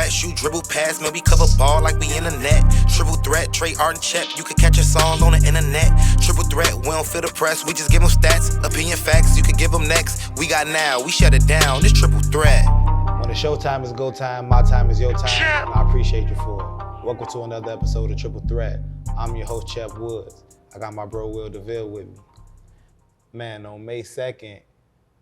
threat, shoot, dribble, pass, maybe cover ball like we in the net. Triple threat, Triiiple and Chep, you can catch us all on the internet. Triple threat, we don't feel the press, we just give them stats, opinion facts, you can give them next. We got now, we shut it down, this triple threat. When the show time is go time, my time is your time, and I appreciate you for it. Welcome to another episode of Triple Threat. I'm your host, Chep Woods. I got my bro, Da'Ville with me. Man, on May 2nd,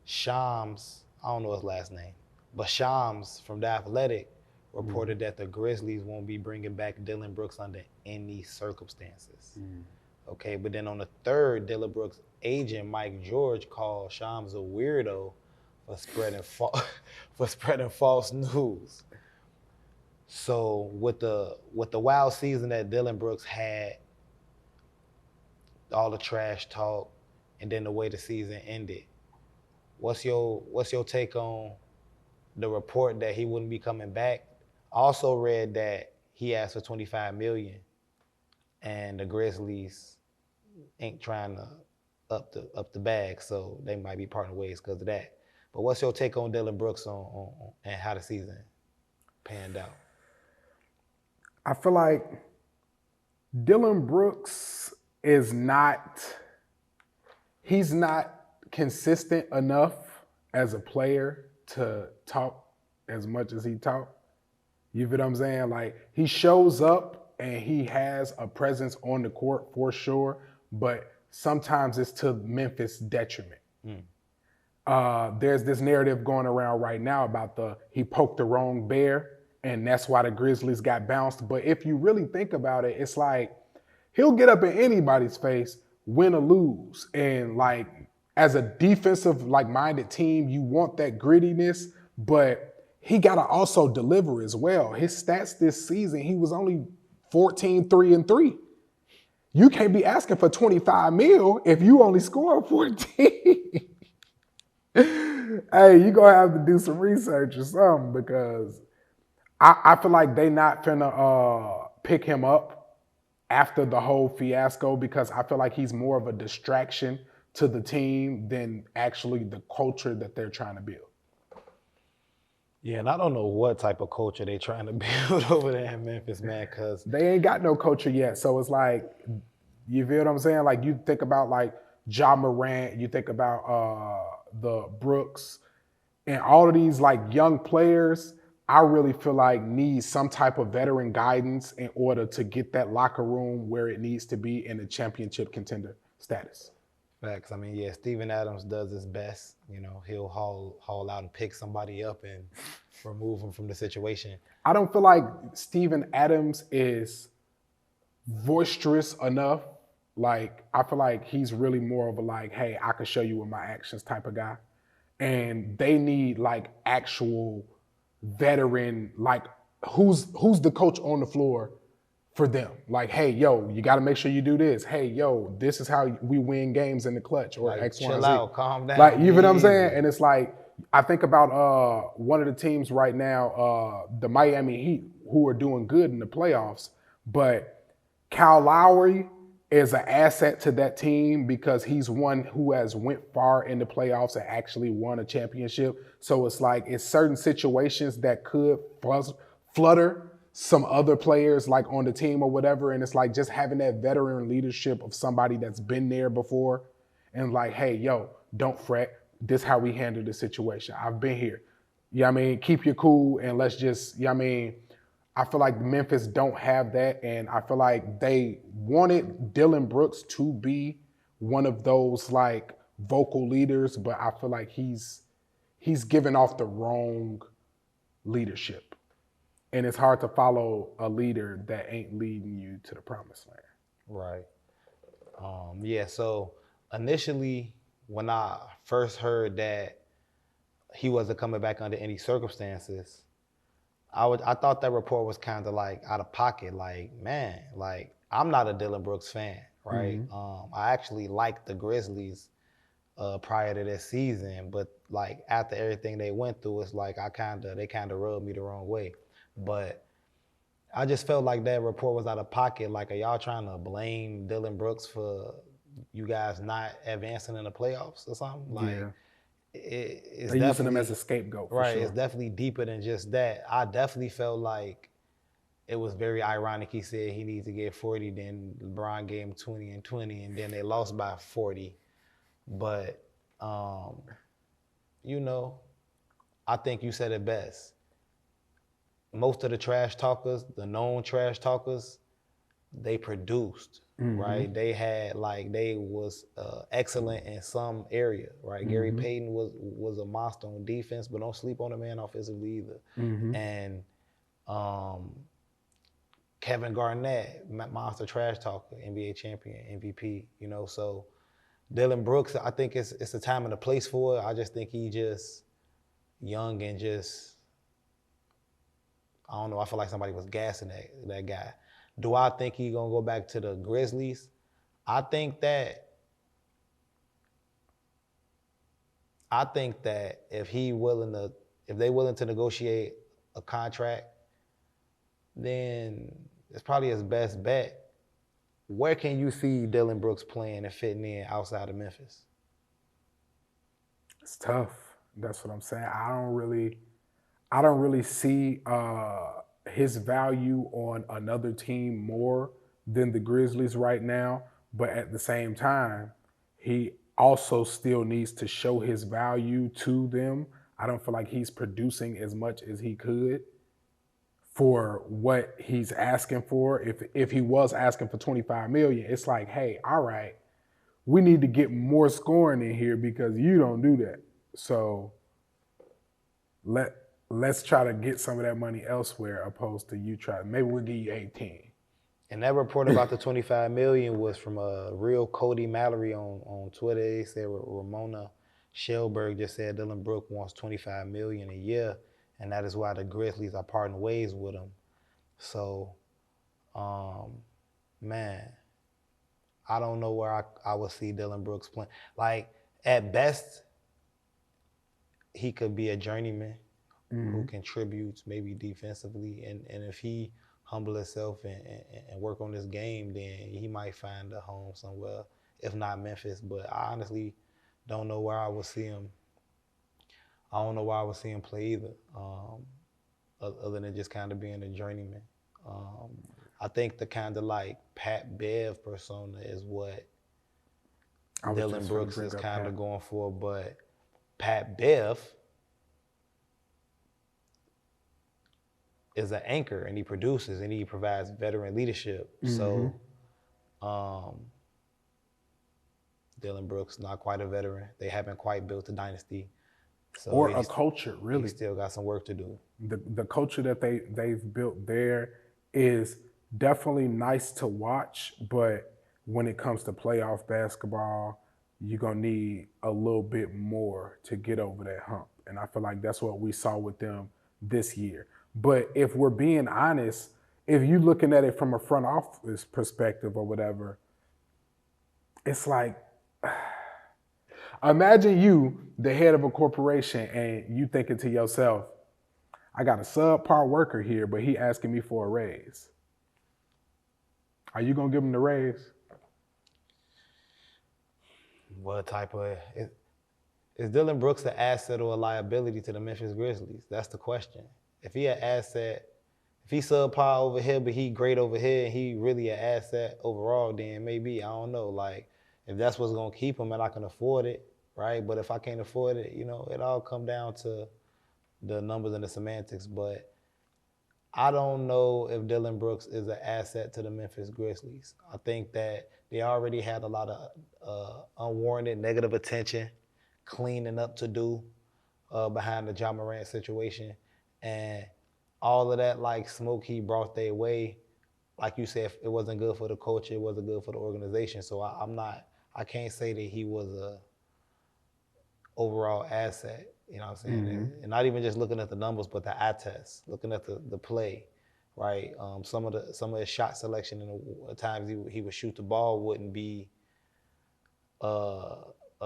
Shams, I don't know his last name, but Shams from The Athletic reported that the Grizzlies won't be bringing back Dillon Brooks under any circumstances. Okay, but then on the 3rd, Dillon Brooks' agent, Mike George, called Shams a weirdo for spreading false news. So with the wild season that Dillon Brooks had, all the trash talk, and then the way the season ended, what's your take on the report that he wouldn't be coming back? I also read that he asked for $25 million, and the Grizzlies ain't trying to up the bag, so they might be parting ways because of that. But what's your take on Dillon Brooks on and how the season panned out? I feel like Dillon Brooks is he's not consistent enough as a player to talk as much as he talked. You feel what I'm saying? Like, he shows up and he has a presence on the court for sure, but sometimes it's to Memphis' detriment. There's this narrative going around right now about he poked the wrong bear, and that's why the Grizzlies got bounced. But if you really think about it, it's like he'll get up in anybody's face, win or lose. And like, as a defensive minded team, you want that grittiness, but he gotta also deliver as well. His stats this season, he was only 14, 3-3. You can't be asking for 25 mil if you only score 14. Hey, you gonna have to do some research or something, because I feel like they not finna pick him up after the whole fiasco, because I feel like he's more of a distraction to the team than actually the culture that they're trying to build. Yeah, and I don't know what type of culture they're trying to build over there in Memphis, man, because they ain't got no culture yet. So it's like, you feel what I'm saying? Like, you think about like Ja Morant, you think about the Brooks, and all of these like young players, I really feel like need some type of veteran guidance in order to get that locker room where it needs to be in a championship contender status. Facts. I mean, yeah, Steven Adams does his best. You know, he'll haul out and pick somebody up and remove him from the situation. I don't feel like Steven Adams is boisterous enough. Like, I feel like he's really more of a like, hey, I can show you with my actions type of guy. And they need like actual veteran, like who's the coach on the floor for them? Like, hey, yo, you got to make sure you do this. Hey, yo, this is how we win games in the clutch, or like, X, Y, chill and Z. out, calm down. Like, you know what I'm saying? And it's like, I think about one of the teams right now, the Miami Heat, who are doing good in the playoffs, but Kyle Lowry is an asset to that team because he's one who has went far in the playoffs and actually won a championship. So it's like, it's certain situations that could flutter some other players like on the team or whatever. And it's like just having that veteran leadership of somebody that's been there before and like, hey, yo, don't fret. This is how we handle the situation. I've been here. You know what I mean? Keep your cool and let's just, you know what I mean? I feel like Memphis don't have that, and I feel like they wanted Dillon Brooks to be one of those like vocal leaders, but I feel like he's giving off the wrong leadership. And it's hard to follow a leader that ain't leading you to the promised land. Right. Yeah, so initially when I first heard that he wasn't coming back under any circumstances, I thought that report was kind of like out of pocket. Like, man, like I'm not a Dillon Brooks fan, right? I actually liked the Grizzlies prior to this season, but like after everything they went through, it's like they kind of rubbed me the wrong way. But I just felt like that report was out of pocket. Like, are y'all trying to blame Dillon Brooks for you guys not advancing in the playoffs or something? Like, yeah. it's They're using him definitely as a scapegoat, for right. sure. It's definitely deeper than just that. I definitely felt like it was very ironic. He said he needs to get 40, then LeBron gave him 20 and 20, and then they lost by 40. But you know, I think you said it best. Most of the trash talkers, the known trash talkers, they produced, right? They had they was excellent in some area, right? Gary Payton was a monster on defense, but don't sleep on the man offensively either. And Kevin Garnett, monster trash talker, NBA champion, MVP, you know. So Dillon Brooks, I think it's the time and the place for it. I just think he just young and just, I don't know, I feel like somebody was gassing that guy. Do I think he's gonna go back to the Grizzlies? I think that if they willing to negotiate a contract, then it's probably his best bet. Where can you see Dillon Brooks playing and fitting in outside of Memphis? It's tough. That's what I'm saying. I don't really see his value on another team more than the Grizzlies right now. But at the same time, he also still needs to show his value to them. I don't feel like he's producing as much as he could for what he's asking for. If he was asking for $25 million, it's like, hey, all right, we need to get more scoring in here because you don't do that. So let's try to get some of that money elsewhere opposed to you try. Maybe we'll give you 18. And that report about the $25 million was from a real Cody Mallory on Twitter. They said Ramona Shelberg just said Dillon Brooks wants $25 million a year, and that is why the Grizzlies are parting ways with him. So, man, I don't know where I would see Dillon Brooks playing. Like, at best, he could be a journeyman who contributes maybe defensively, and if he humble himself and work on this game, then he might find a home somewhere, if not Memphis. But I honestly don't know where I would see him. I don't know where I would see him play either, other than just kind of being a journeyman. I think the kind of like Pat Bev persona is what Dillon Brooks is kind of going for. But Pat Bev is an anchor, and he produces, and he provides veteran leadership. So Dillon Brooks, not quite a veteran. They haven't quite built a dynasty. So or a culture, really. He still got some work to do. The culture that they've built there is definitely nice to watch, but when it comes to playoff basketball, you're going to need a little bit more to get over that hump. And I feel like that's what we saw with them this year. But if we're being honest, if you're looking at it from a front office perspective or whatever, it's like, imagine you, the head of a corporation, and you thinking to yourself, I got a subpar worker here, but he asking me for a raise. Are you going to give him the raise? What type of... Is Dillon Brooks an asset or a liability to the Memphis Grizzlies? That's the question. If he an asset, if he subpar over here, but he great over here, and he really an asset overall, then maybe, I don't know. Like, if that's what's going to keep him and I can afford it, right? But if I can't afford it, you know, it all come down to the numbers and the semantics. But I don't know if Dillon Brooks is an asset to the Memphis Grizzlies. I think that they already had a lot of unwarranted negative attention, cleaning up to do behind the Ja Morant situation. And all of that, like, smoke he brought their way, like you said, it wasn't good for the culture, it wasn't good for the organization. So I can't say that he was a overall asset, you know what I'm saying? And not even just looking at the numbers, but the eye test, looking at the play, right? Some of his shot selection, and at times he would shoot the ball, wouldn't be a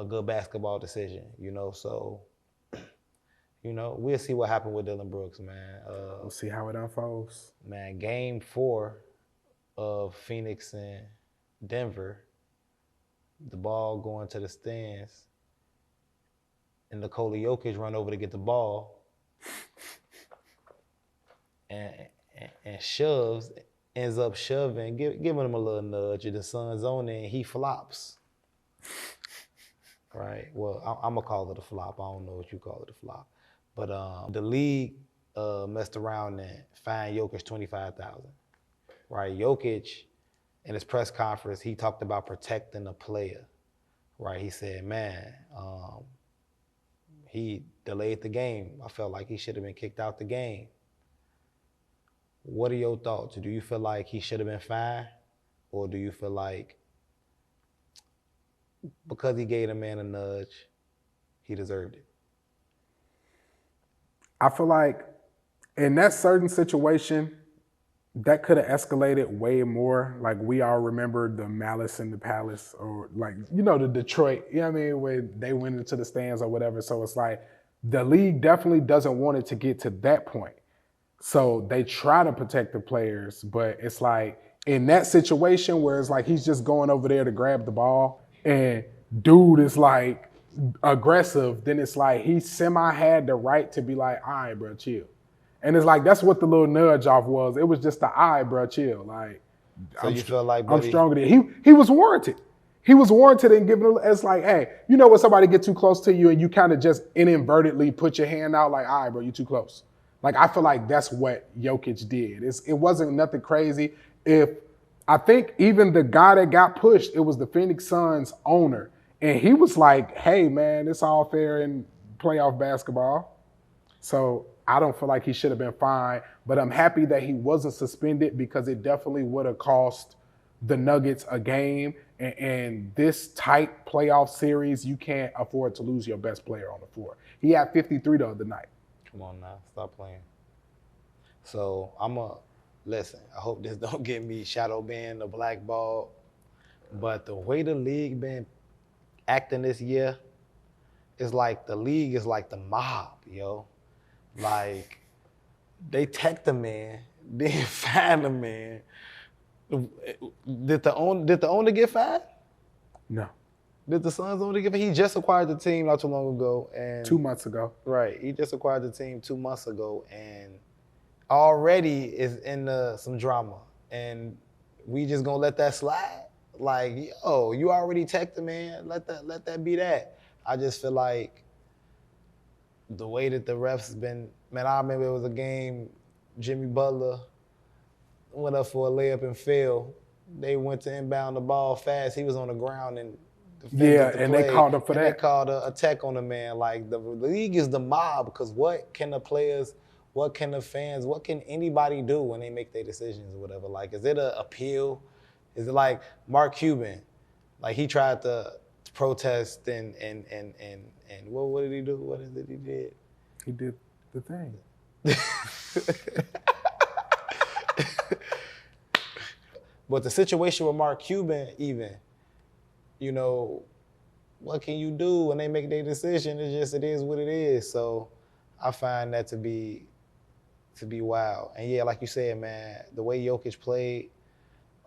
good basketball decision, you know? So, you know, we'll see what happened with Dillon Brooks, man. We'll see how it unfolds. Man, Game 4 of Phoenix and Denver, the ball going to the stands, and Nikola Jokic run over to get the ball and ends up shoving, giving him a little nudge, and the Suns on it, and he flops. Right. Well, I'm gonna call it a flop. I don't know what you call it, a flop. But the league messed around and fined Jokic $25,000. Right. Jokic, in his press conference, he talked about protecting a player. Right. He said, man, he delayed the game. I felt like he should have been kicked out the game. What are your thoughts? Do you feel like he should have been fined, or do you feel like because he gave the man a nudge, he deserved it? I feel like in that certain situation, that could have escalated way more. Like, we all remember the Malice in the Palace, or like, the Detroit, you know what I mean, where they went into the stands or whatever. So it's like the league definitely doesn't want it to get to that point. So they try to protect the players, but it's like in that situation where it's like he's just going over there to grab the ball and dude is like aggressive, then it's like he semi had the right to be like, all right, bro, chill. And it's like, that's what the little nudge off was. It was just the, all right, bro, chill. Like, so you feel like, I'm stronger than he was warranted. He was warranted in giving it's like, hey, when somebody get too close to you and you kind of just inadvertently put your hand out like, all right, bro, you too close. Like, I feel like that's what Jokic did. It wasn't nothing crazy. I think even the guy that got pushed, it was the Phoenix Suns owner. And he was like, hey, man, it's all fair in playoff basketball. So I don't feel like he should have been fined. But I'm happy that he wasn't suspended, because it definitely would have cost the Nuggets a game. And this tight playoff series, you can't afford to lose your best player on the floor. He had 53 the other night. Come on now, stop playing. So listen, I hope this don't get me shadow banned or blackballed, but the way the league been acting this year, it's like the league is like the mob, yo. Like, they tech the man, then fine the man. Did the owner get fined? No. Did the Suns owner get fined? He just acquired the team not too long ago. And 2 months ago. Right. He just acquired the team 2 months ago and already is in some drama. And we just gonna let that slide? Like, yo, you already teched the man. Let that be that. I just feel like the way that the refs been, man, I remember it was a game, Jimmy Butler went up for a layup and failed. They went to inbound the ball fast. He was on the ground and they called him for that. They called a tech on the man. Like, the league is the mob, because what can the players, what can the fans, what can anybody do when they make their decisions or whatever? Like, is it an appeal? Is it like Mark Cuban? Like, he tried to protest and what did he do? What is it he did? He did the thing. But the situation with Mark Cuban, even, what can you do when they make their decision? It is what it is. So I find that to be wild. And yeah, like you said, man, the way Jokic played,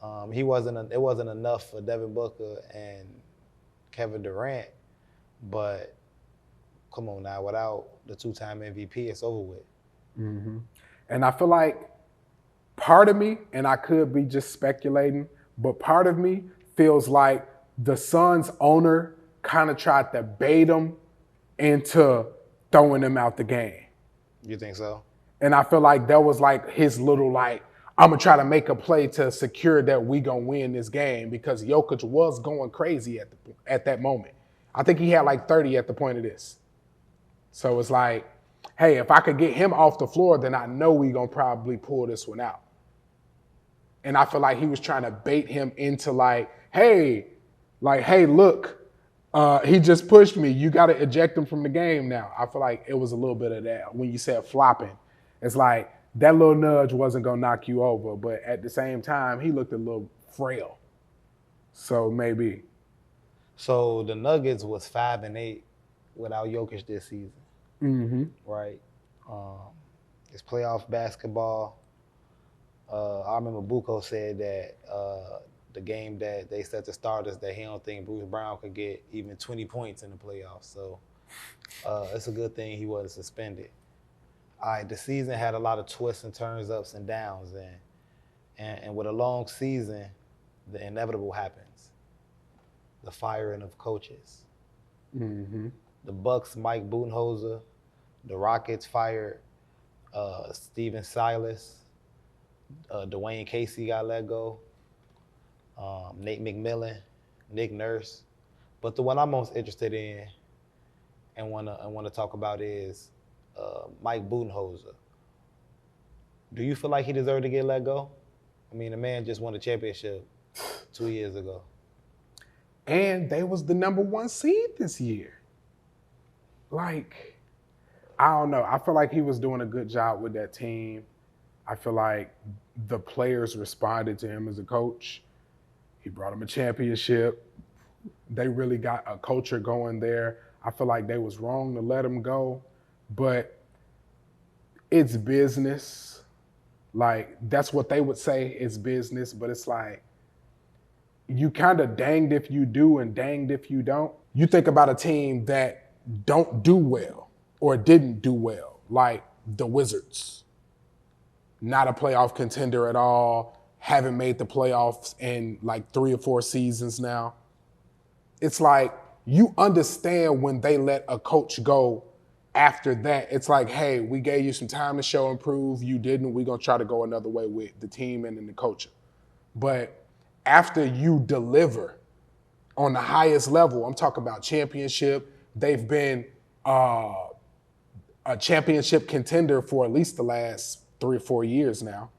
it wasn't enough for Devin Booker and Kevin Durant. But come on now, without the 2-time MVP, it's over with. Mm-hmm. And I feel like part of me, and I could be just speculating, but part of me feels like the Suns owner kind of tried to bait him into throwing him out the game. You think so? And I feel like that was like his little like, I'm going to try to make a play to secure that we going to win this game, because Jokic was going crazy at that moment. I think he had like 30 at the point of this. So it's like, hey, if I could get him off the floor, then I know we going to probably pull this one out. And I feel like he was trying to bait him into like, hey, look, he just pushed me. You got to eject him from the game now. I feel like it was a little bit of that. When you said flopping, it's like that little nudge wasn't going to knock you over. But at the same time, he looked a little frail. So maybe. So the Nuggets was 5-8 without Jokic this season. Mm-hmm. Right? It's playoff basketball. I remember Buko said that the game that they set the starters, that he don't think Bruce Brown could get even 20 points in the playoffs. So It's a good thing he wasn't suspended. All right, the season had a lot of twists and turns, ups and downs, and with a long season, the inevitable happens. The firing of coaches. Mm-hmm. The Bucks, Mike Budenholzer. The Rockets fired Steven Silas. Dwayne Casey got let go. Nate McMillan, Nick Nurse. But the one I'm most interested in and want to talk about is Mike Budenholzer. Do you feel like he deserved to get let go? I mean, the man just won a championship 2 years ago. And they was the number 1 seed this year. Like, I don't know. I feel like he was doing a good job with that team. I feel like the players responded to him as a coach. He brought them a championship. They really got a culture going there. I feel like they was wrong to let him go, but it's business. Like, that's what they would say, it's business, but it's like, you kind of danged if you do and danged if you don't. You think about a team that don't do well or didn't do well, like the Wizards. Not a playoff contender at all, haven't made the playoffs in like 3 or 4 seasons now. It's like, you understand when they let a coach go after that. It's like, hey, we gave you some time to show and prove, you didn't, we're gonna try to go another way with the team and then the coaching. But after you deliver on the highest level, I'm talking about championship, they've been a championship contender for at least the last 3 or 4 years now.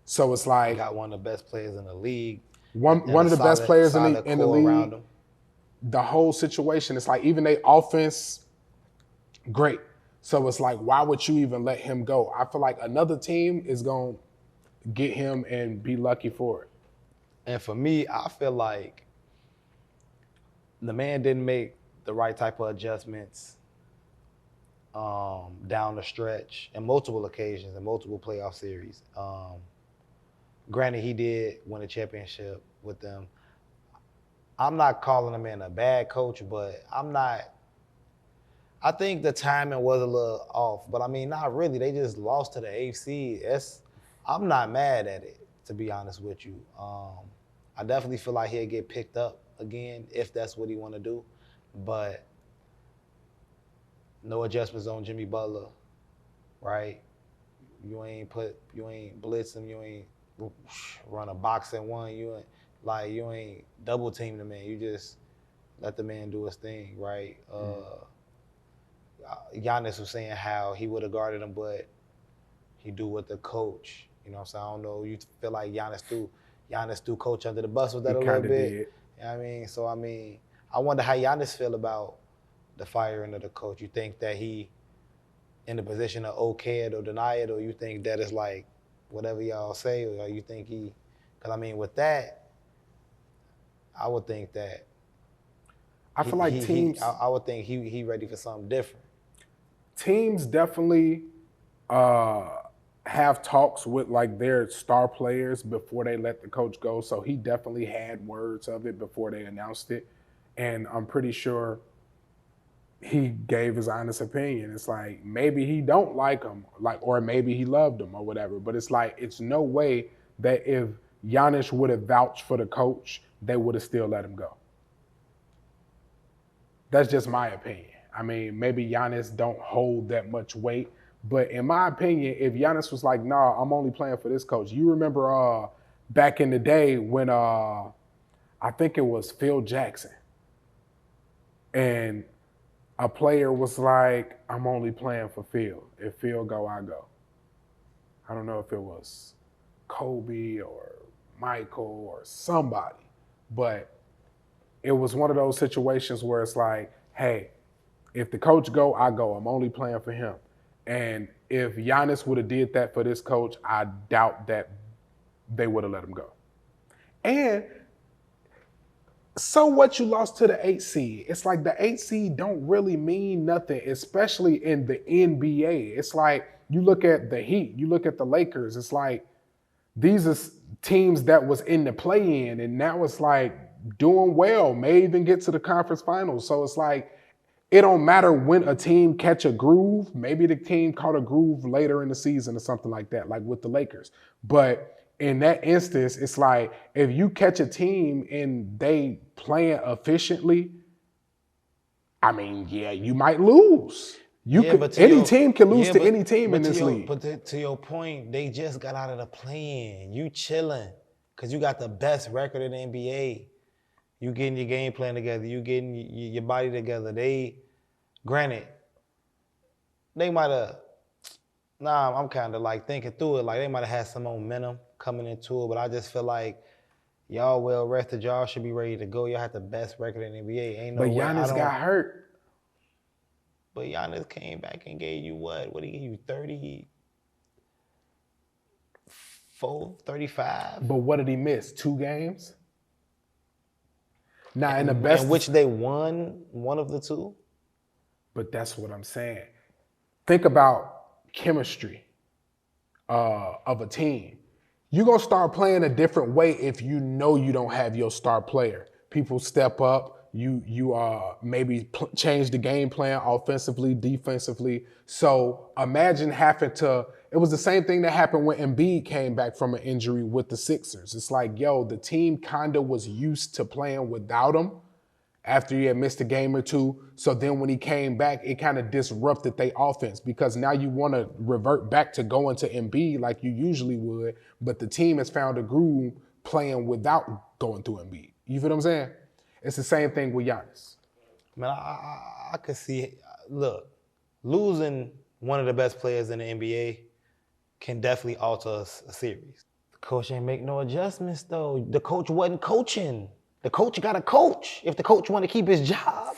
So it's like, Got one of the best players in the league. one of the best players in the around league. him. The whole situation, it's like, even their offense, great. So it's like, why would you even let him go? I feel like another team is going to get him and be lucky for it. And for me, I feel like the man didn't make the right type of adjustments down the stretch in multiple occasions and multiple playoff series. Granted, he did win a championship with them. I'm not calling the man a bad coach, but I think the timing was a little off. But I mean, not really. They just lost to the AFC. I'm not mad at it, to be honest with you. I definitely feel like he'll get picked up again if that's what he want to do. But no adjustments on Jimmy Butler, right? You ain't blitz him. You ain't run a box and one. You ain't double team the man. You just let the man do his thing, right? Giannis was saying how he would have guarded him, but he do with the coach. You know what I'm saying? I don't know. You feel like Giannis threw coach under the bus with that a little bit. Did. You know what I mean? So, I mean, I wonder how Giannis feel about the firing of the coach. You think that he in the position of okay it or deny it, or you think that it's like whatever y'all say, or you think he, because I mean, with that, I would think that I feel like teams. I would think he ready for something different. Teams definitely have talks with like their star players before they let the coach go. So he definitely had words of it before they announced it. And I'm pretty sure he gave his honest opinion. It's like, maybe he don't like him, like, or maybe he loved him or whatever. But it's like, it's no way that if Giannis would have vouched for the coach, they would have still let him go. That's just my opinion. I mean, maybe Giannis don't hold that much weight, but in my opinion, if Giannis was like, nah, I'm only playing for this coach. You remember back in the day when I think it was Phil Jackson, and a player was like, I'm only playing for Phil. If Phil go, I go. I don't know if it was Kobe or Michael or somebody, but it was one of those situations where it's like, hey, if the coach go, I go. I'm only playing for him. And if Giannis would have did that for this coach, I doubt that they would have let him go. And so what, you lost to the 8 seed? It's like the 8 seed don't really mean nothing, especially in the NBA. It's like, you look at the Heat, you look at the Lakers, it's like, these are teams that was in the play-in, and now it's like doing well, may even get to the conference finals. So it's like, it don't matter when a team catch a groove. Maybe the team caught a groove later in the season or something like that, like with the Lakers. But in that instance, it's like if you catch a team and they playing efficiently, I mean, yeah, you might lose. Any team can lose to any team in this league. But to your point, they just got out of the play-in. You chilling because you got the best record in the NBA. You getting your game plan together. You getting your body together. Granted, they might have. I'm kind of like thinking through it. Like they might have had some momentum coming into it, but I just feel like y'all well rested. Y'all should be ready to go. Y'all had the best record in the NBA. Ain't no But way. Giannis got hurt. But Giannis came back and gave you what? What did he give you? 34, 35? But what did he miss? 2 games? Now, in the best... In which they won one of the 2? But that's what I'm saying. Think about chemistry of a team. You're going to start playing a different way if you know you don't have your star player. People step up. You maybe change the game plan offensively, defensively. So imagine having to, it was the same thing that happened when Embiid came back from an injury with the Sixers. It's like, the team kind of was used to playing without him after he had missed a game or 2. So then when he came back, it kind of disrupted their offense because now you want to revert back to going to Embiid like you usually would, but the team has found a groove playing without going through Embiid. You feel what I'm saying? It's the same thing with Giannis. Man, I could see it. Look, losing one of the best players in the NBA can definitely alter a series. The coach ain't make no adjustments, though. The coach wasn't coaching. The coach got to coach if the coach want to keep his job.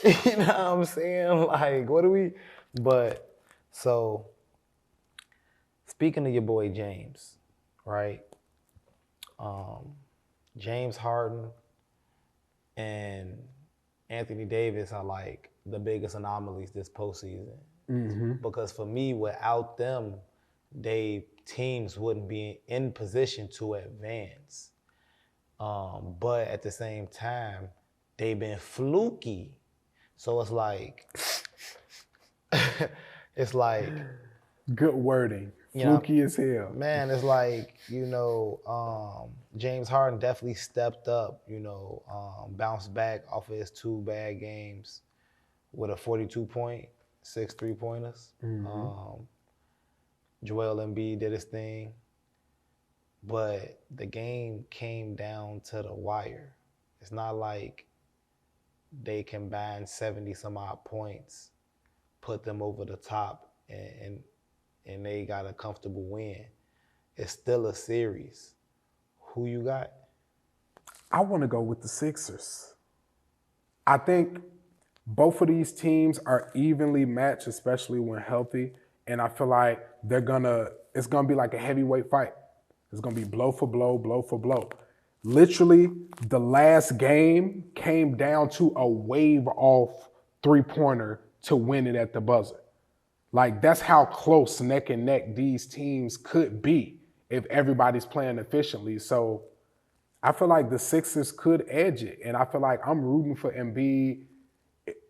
You know what I'm saying? Like, what do we... But, so, speaking of your boy James, right? James Harden and Anthony Davis are like the biggest anomalies this postseason. Mm-hmm. Because for me, without them, teams wouldn't be in position to advance. But at the same time, they've been fluky. So it's like, good wording. Fluky as hell. Man, it's like, James Harden definitely stepped up, bounced back off of his 2 bad games with a 42-point, 6 3-pointers. Mm-hmm. Joel Embiid did his thing. But the game came down to the wire. It's not like they combined 70-some-odd points, put them over the top, and they got a comfortable win. It's still a series. Who you got? I want to go with the Sixers. I think both of these teams are evenly matched, especially when healthy. And I feel like it's going to be like a heavyweight fight. It's going to be blow for blow, blow for blow. Literally, the last game came down to a wave-off 3-pointer to win it at the buzzer. Like, that's how close neck and neck these teams could be if everybody's playing efficiently. So I feel like the Sixers could edge it. And I feel like I'm rooting for Embiid.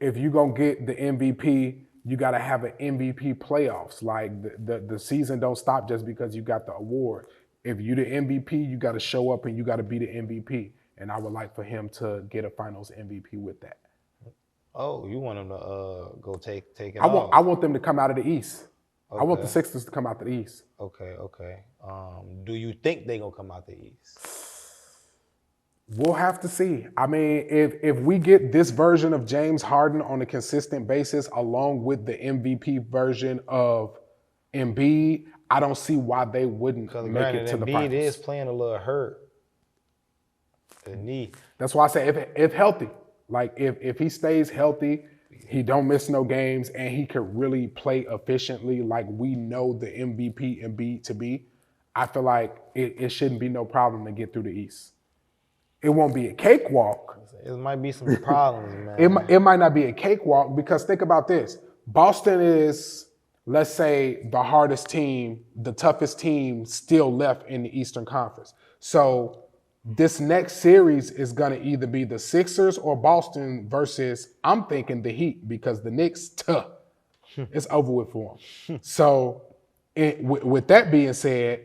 If you're going to get the MVP, you got to have an MVP playoffs. Like, the season don't stop just because you got the award. If you the MVP, you got to show up and you got to be the MVP. And I would like for him to get a Finals MVP with that. Oh, you want him to go take it off? I want them to come out of the East. Okay. I want the Sixers to come out the East. Okay. Do you think they're going to come out the East? We'll have to see. I mean, if we get this version of James Harden on a consistent basis along with the MVP version of Embiid, I don't see why they wouldn't make it to the finals. Embiid is playing a little hurt. The knee. That's why I say if healthy. Like, if he stays healthy, he don't miss no games, and he could really play efficiently like we know the MVP Embiid to be, I feel like it shouldn't be no problem to get through the East. It won't be a cakewalk. It might be some problems, man. It might not be a cakewalk because think about this. Boston is, let's say, the hardest team, the toughest team still left in the Eastern Conference. So this next series is going to either be the Sixers or Boston versus, I'm thinking, the Heat, because the Knicks, it's over with for them. So with that being said,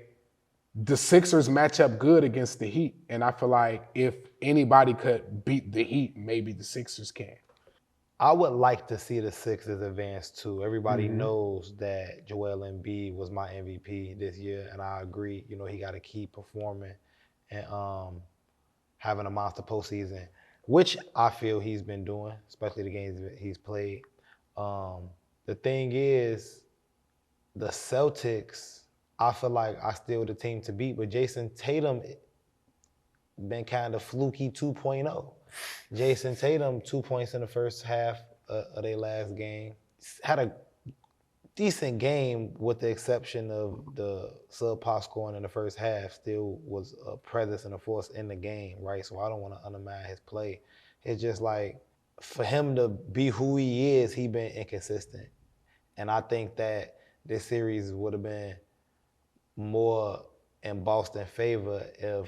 the Sixers match up good against the Heat. And I feel like if anybody could beat the Heat, maybe the Sixers can. I would like to see the Sixers advance too. Everybody knows that Joel Embiid was my MVP this year, and I agree. You know, he got to keep performing and having a monster postseason, which I feel he's been doing, especially the games that he's played. The thing is, the Celtics, I feel like are still the team to beat, but Jason Tatum been kind of fluky 2.0. Jason Tatum, 2 points in the first half of their last game. Had a decent game with the exception of the subpar scoring in the first half. Still was a presence and a force in the game, right? So I don't want to undermine his play. It's just like, for him to be who he is, he been inconsistent. And I think that this series would have been more in Boston's favor if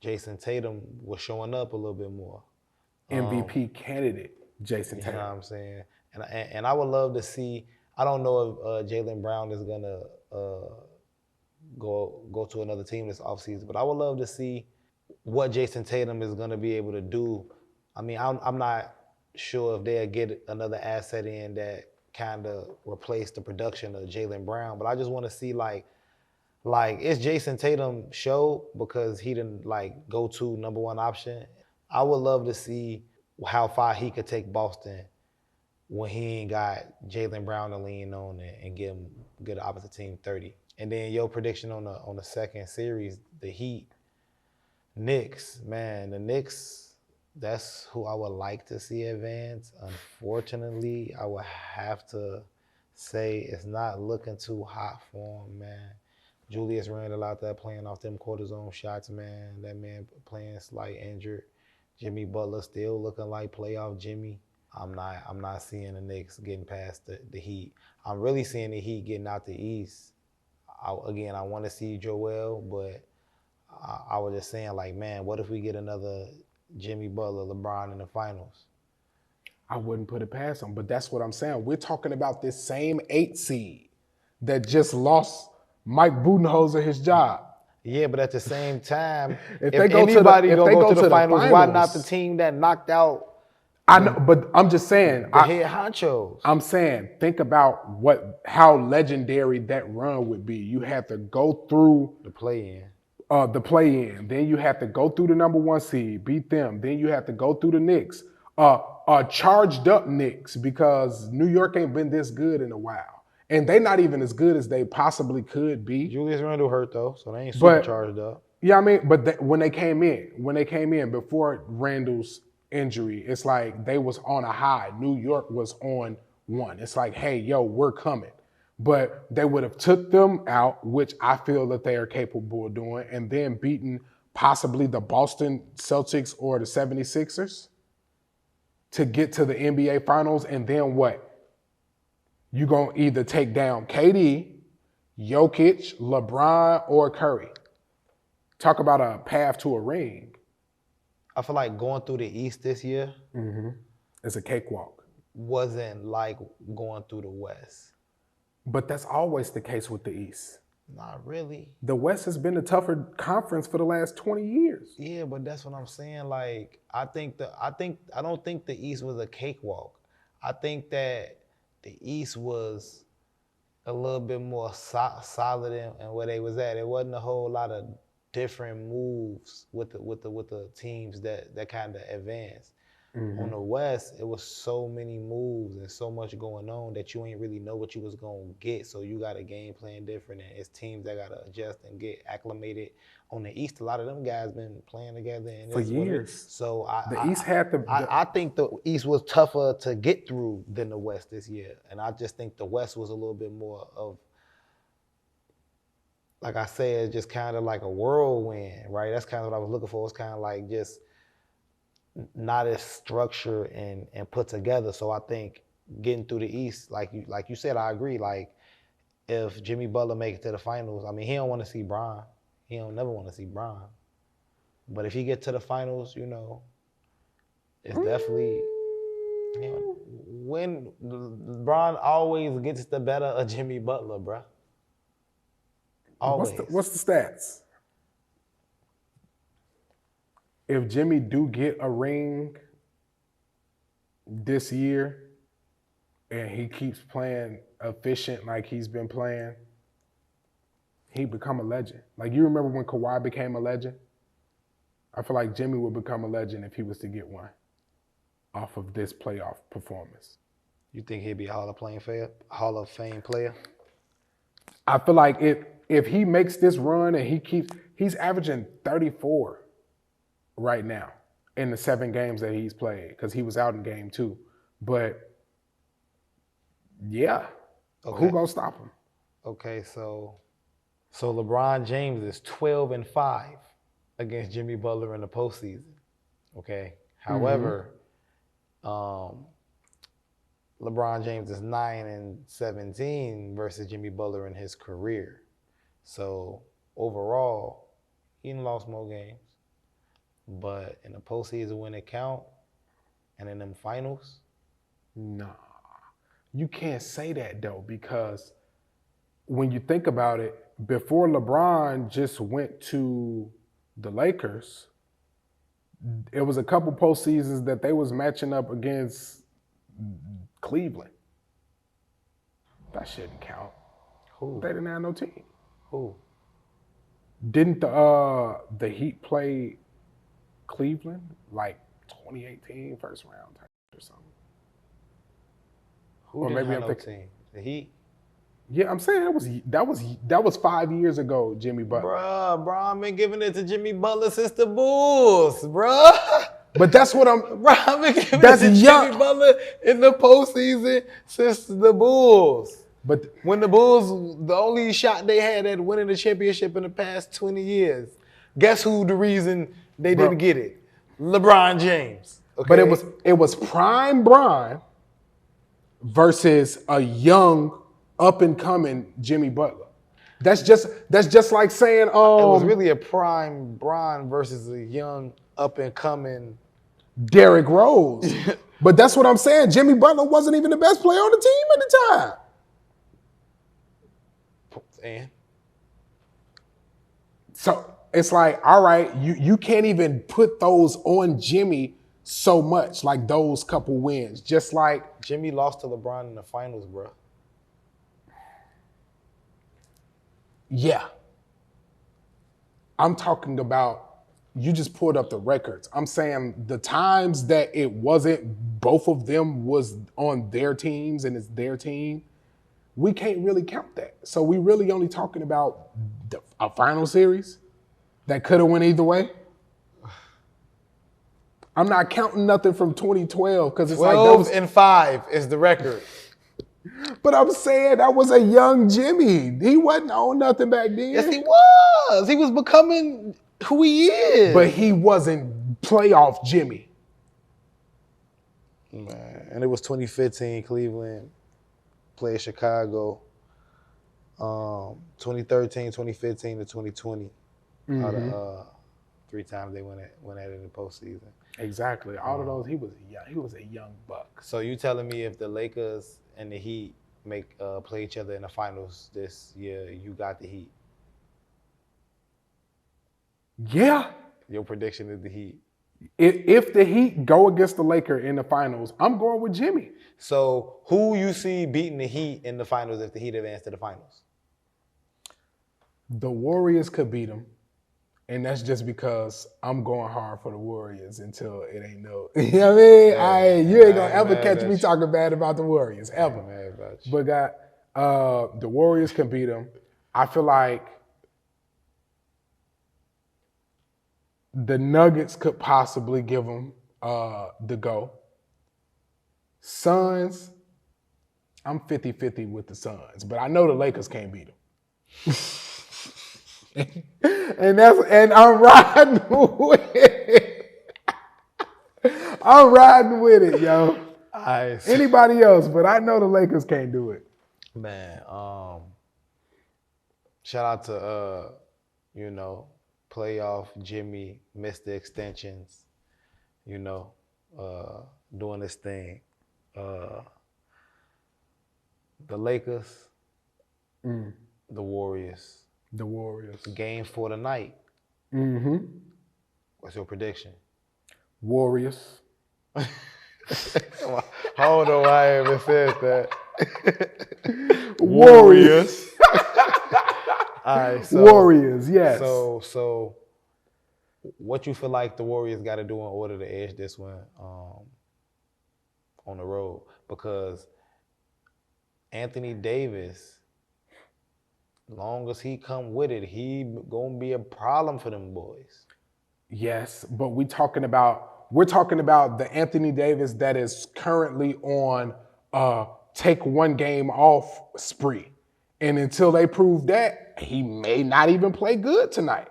Jason Tatum was showing up a little bit more. MVP candidate, Jason You know Tatum. what I'm saying? And I would love to see, I don't know if Jaylen Brown is going to go to another team this offseason, but I would love to see what Jason Tatum is going to be able to do. I mean, I'm not sure if they'll get another asset in that kind of replace the production of Jaylen Brown, but I just want to see like it's Jason Tatum's show because he didn't go to number one option. I would love to see how far he could take Boston when he ain't got Jaylen Brown to lean on and get the opposite team 30. And then your prediction on the second series, the Heat, Knicks, man, the Knicks, that's who I would like to see advance. Unfortunately, I would have to say it's not looking too hot for him, man. Julius Randle out there playing off them cortisone shots, man. That man playing slight injured. Jimmy Butler still looking like playoff Jimmy. I'm not seeing the Knicks getting past the Heat. I'm really seeing the Heat getting out the East. I want to see Joel, but I was just saying, man, what if we get another Jimmy Butler, LeBron in the finals? I wouldn't put it past them, but that's what I'm saying. We're talking about this same 8 seed that just lost Mike Budenholzer his job. Yeah, but at the same time, if anybody gonna go to the finals, why not the team that knocked out? I know, but I'm just saying. The head honchos. I'm saying, think about how legendary that run would be. You have to go through the play-in. Then you have to go through the number one seed, beat them. Then you have to go through the Knicks. Charged up Knicks, because New York ain't been this good in a while. And they not even as good as they possibly could be. Julius Randle hurt though, so they ain't super charged up. Yeah, I mean, but when they came in before Randle's injury, it's like they was on a high. New York was on one. It's like, hey, yo, we're coming. But they would have took them out, which I feel that they are capable of doing, and then beaten possibly the Boston Celtics or the 76ers to get to the NBA Finals. And then what? You're going to either take down KD, Jokic, LeBron, or Curry. Talk about a path to a ring. I feel like going through the East this year It's a cakewalk. wasn't like going through the West. But that's always the case with the East. Not really. The West has been a tougher conference for the last 20 years. Yeah, but that's what I'm saying. Like, I don't think the East was a cakewalk. I think that the East was a little bit more solid in where they was at. It wasn't a whole lot of different moves with the teams that kind of advanced. On the West, it was so many moves and so much going on that you ain't really know what you was gonna get. So you got a game plan different, and it's teams that gotta adjust and get acclimated. On the East, a lot of them guys been playing together and For years. So I think the East was tougher to get through than the West this year, and I just think the West was a little bit more of, like I said, just kind of like a whirlwind, right? That's kind of what I was looking for. It's kind of like just not as structured and put together. So I think getting through the East, like you said, I agree. Like, if Jimmy Butler make it to the finals, I mean, he don't want to see Bron. He don't never want to see Bron. But if he get to the finals, it's definitely when LeBron always gets the better of Jimmy Butler, bruh. Always. What's the stats? If Jimmy do get a ring this year and he keeps playing efficient like he's been playing, he become a legend. Like, you remember when Kawhi became a legend? I feel like Jimmy would become a legend if he was to get one off of this playoff performance. You think he'd be a Hall of Fame player? I feel like if he makes this run and he's averaging 34 right now in the 7 games that he's played, because he was out in game 2. But yeah, who gonna stop him? Okay, so LeBron James is 12-5 against Jimmy Butler in the postseason. Okay. However, LeBron James is 9-17 versus Jimmy Butler in his career. So overall, he lost more games. But in the postseason when it count, and in them finals, nah, you can't say that though, because when you think about it, before LeBron just went to the Lakers, it was a couple postseasons that they was matching up against Cleveland. That shouldn't count. Who? They didn't have no team. Who? Didn't the Heat play Cleveland like 2018 first round or something? Who Or didn't maybe have I'm no thinking. team? The Heat? Yeah, I'm saying that was 5 years ago, Jimmy Butler. Bruh, I've been giving it to Jimmy Butler since the Bulls, bruh. But that's what I've been giving That's it to young. Jimmy Butler in the postseason since the Bulls. But When the Bulls, the only shot they had at winning the championship in the past 20 years, guess who the reason they didn't get it? LeBron James. Okay? But it was prime Bron versus a young, up and coming Jimmy Butler. That's just like saying it was really a prime Bron versus a young, up and coming Derrick Rose. But that's what I'm saying. Jimmy Butler wasn't even the best player on the team at the time. And So it's like, all right, you can't even put those on Jimmy so much, like those couple wins. Just like Jimmy lost to LeBron in the finals, bro. Yeah. I'm talking about, you just pulled up the records. I'm saying the times that it wasn't, both of them was on their teams and it's their team, we can't really count that. So we really only talking about a final series that could have went either way. I'm not counting nothing from 2012 because it's 12-5 is the record. But I'm saying that was a young Jimmy. He wasn't on nothing back then. Yes, he was. He was becoming who he is. But he wasn't playoff Jimmy. Man, and it was 2015 Cleveland played Chicago. 2013, 2015 to 2020. Out of 3 times they went at it in the postseason. Exactly. All of those, he was a young buck. So you telling me if the Lakers and the Heat play each other in the finals this year, you got the Heat? Yeah. Your prediction is the Heat. If the Heat go against the Lakers in the finals, I'm going with Jimmy. So who you see beating the Heat in the finals if the Heat advance to the finals? The Warriors could beat them. And that's just because I'm going hard for the Warriors until it ain't no. You know what I mean? You ain't gonna ever catch me talking bad about the Warriors, ever. But the Warriors can beat them. I feel like the Nuggets could possibly give them the go. Suns, I'm 50-50 with the Suns, but I know the Lakers can't beat them. and I'm riding with it. I'm riding with it, yo. Anybody else, but I know the Lakers can't do it. Man, shout out to playoff Jimmy missed the extensions, you know, doing this thing. The Lakers, the Warriors. The Warriors. Game for the night. Mm-hmm. What's your prediction? Warriors. I don't know why I ever said that. Warriors. All right, so, Warriors, yes. So, what you feel like the Warriors got to do in order to edge this one on the road? Because Anthony Davis, long as he come with it, he gonna be a problem for them boys. Yes, but we're talking about the Anthony Davis that is currently on take one game off spree. And until they prove that, he may not even play good tonight.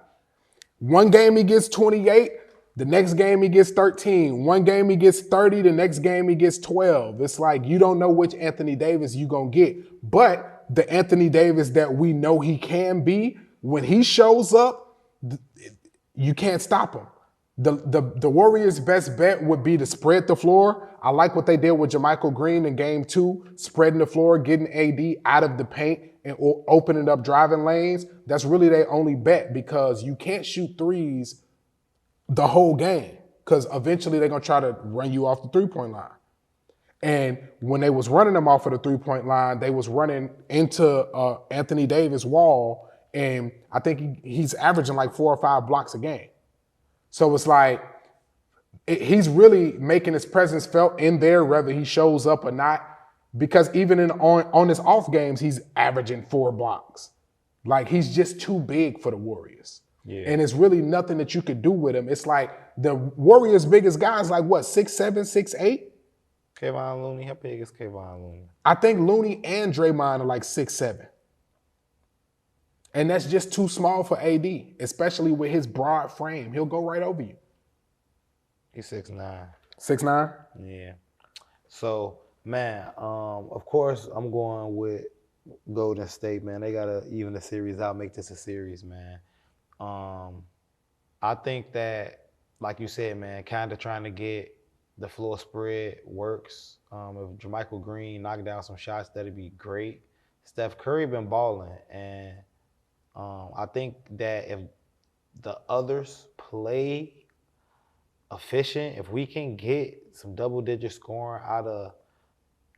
One game he gets 28, the next game he gets 13. One game he gets 30, the next game he gets 12. It's like you don't know which Anthony Davis you're going to get. But the Anthony Davis that we know he can be, when he shows up, you can't stop him. The Warriors' best bet would be to spread the floor. I like what they did with JaMychal Green in game 2, spreading the floor, getting AD out of the paint and opening up driving lanes. That's really their only bet because you can't shoot threes the whole game because eventually they're going to try to run you off the three-point line. And when they was running them off of the three-point line, they was running into Anthony Davis' wall, and I think he's averaging like 4 or 5 blocks a game. So it's like he's really making his presence felt in there, whether he shows up or not. Because even on his off games, he's averaging 4 blocks. Like he's just too big for the Warriors. Yeah. And it's really nothing that you could do with him. It's like the Warriors' biggest guy is like what, 6'7", 6'8"? Kevon Looney, how big is Kevon Looney? I think Looney and Draymond are like 6'7". And that's just too small for AD, especially with his broad frame. He'll go right over you. He's 6'9". 6'9"? Yeah. So, man, of course, I'm going with Golden State, man. They got to even the series out, make this a series, man. I think that, like you said, man, kind of trying to get the floor spread works. If JaMychal Green knock down some shots, that'd be great. Steph Curry been balling, and I think that if the others play efficient, if we can get some double-digit scoring out of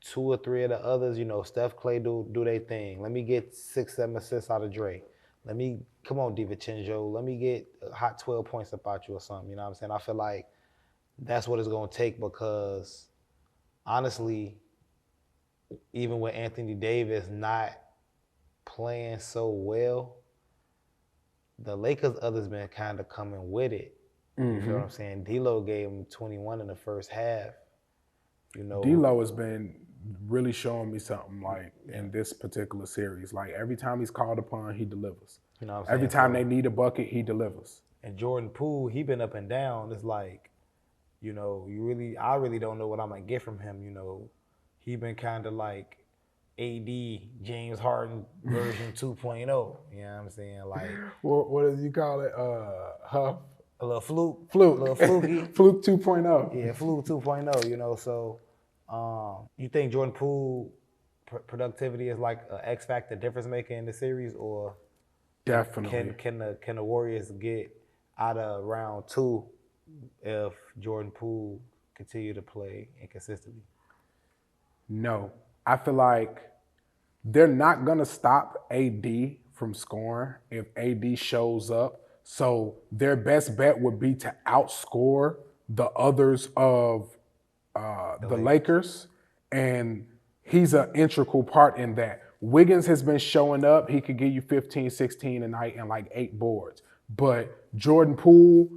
2 or 3 of the others, you know, Steph, Clay do their thing. Let me get 6, 7 assists out of Dre. Come on, DiVincenzo. Let me get a hot 12 points about you or something. You know what I'm saying? I feel like that's what it's going to take because, honestly, even with Anthony Davis not playing so well, the Lakers others been kind of coming with it. You feel what I'm saying? D-Lo gave him 21 in the first half. You know, D-Lo has been really showing me something like in this particular series. Like every time he's called upon, he delivers. You know what I'm saying? Every time they need a bucket, he delivers. And Jordan Poole, he been up and down. It's like, you know, I really don't know what I'm gonna get from him. You know, he been kind of like AD, James Harden version 2.0. You know what I'm saying? Like, what does you call it? Huff. A little fluke. Fluke. A little fluky. Fluke 2.0. Yeah, fluke 2.0, you know. So you think Jordan Poole productivity is like an X factor difference maker in the series, or definitely can the Warriors get out of round 2 if Jordan Poole continue to play inconsistently? No. I feel like they're not gonna stop AD from scoring if AD shows up. So their best bet would be to outscore the others of the Lakers, and he's an integral part in that. Wiggins has been showing up. He could give you 15, 16 a night and like 8 boards. But Jordan Poole,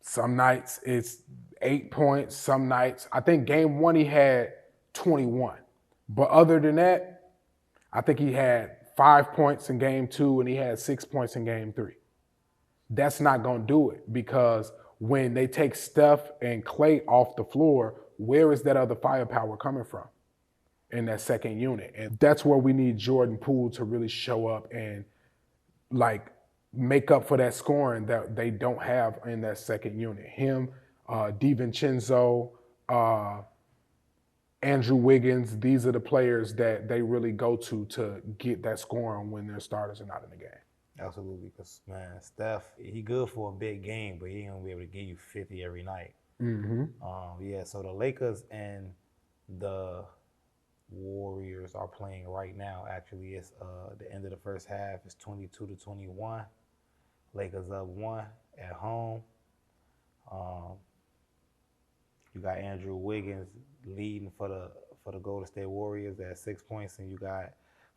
some nights it's 8 points, some nights. I think game 1 he had 21. But other than that, I think he had 5 points in game 2 and he had 6 points in game 3. That's not going to do it because when they take Steph and Clay off the floor, where is that other firepower coming from in that second unit? And that's where we need Jordan Poole to really show up and like make up for that scoring that they don't have in that second unit. Him, DiVincenzo, Andrew Wiggins, these are the players that they really go to get that scoring when their starters are not in the game. Absolutely, because, man, Steph, he good for a big game, but he ain't going to be able to give you 50 every night. Mm-hmm. Yeah, so the Lakers and the Warriors are playing right now. Actually, it's the end of the first half. It's 22-21. Lakers up 1 at home. You got Andrew Wiggins leading for the Golden State Warriors at 6 points, and you got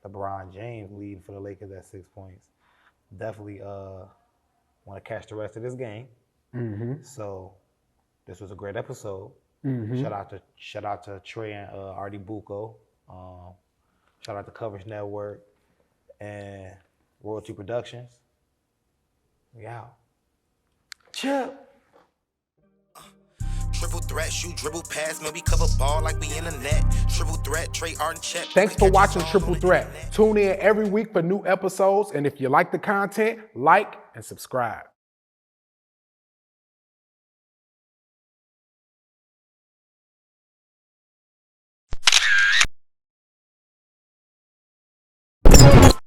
LeBron James leading for the Lakers at 6 points. Definitely want to catch the rest of this game. Mm-hmm. So this was a great episode. Mm-hmm. Shout out to Trey and Artie Bucco. Shout out to Coverage Network and Royalty Productions. We out. Chip. Triple threat, shoot, dribble, pass, maybe cover ball like we in the net. Triple threat, Trey, Art, and Chep. Thanks for watching Triple Threat. Tune in every week for new episodes, and if you like the content, like and subscribe.